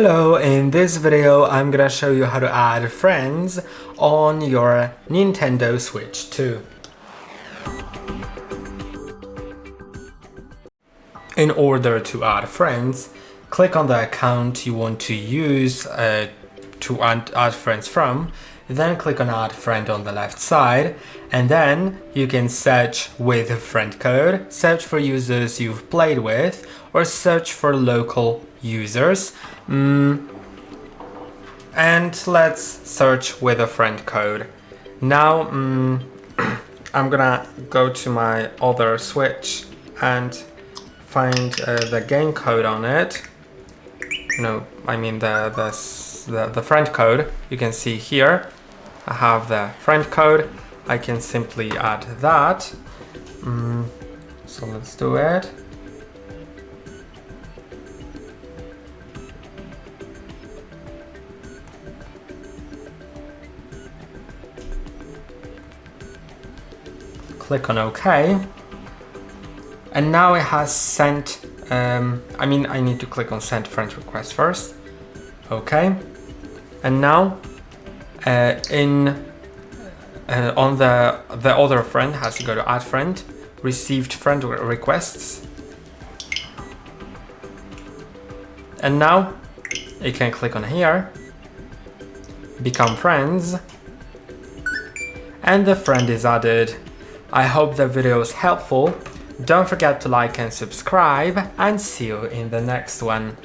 Hello, in this video I'm gonna show you how to add friends on your Nintendo Switch 2. In order to add friends, click on the account you want to use to add friends from, then click on add friend on the left side, and then you can search with friend code, search for users you've played with, or search for local users. And let's search with a friend code. Now I'm gonna go to my other Switch and find the game code on it. No, I mean the friend code. You can see here I have the friend code. I can simply add that. So let's do it. Click on OK, and now it has sent, I need to click on send friend request first. OK, and now on the other friend has to go to add friend, received friend requests, and now you can click on here, become friends, and the friend is added. I hope the video was helpful. Don't forget to like and subscribe, and see you in the next one.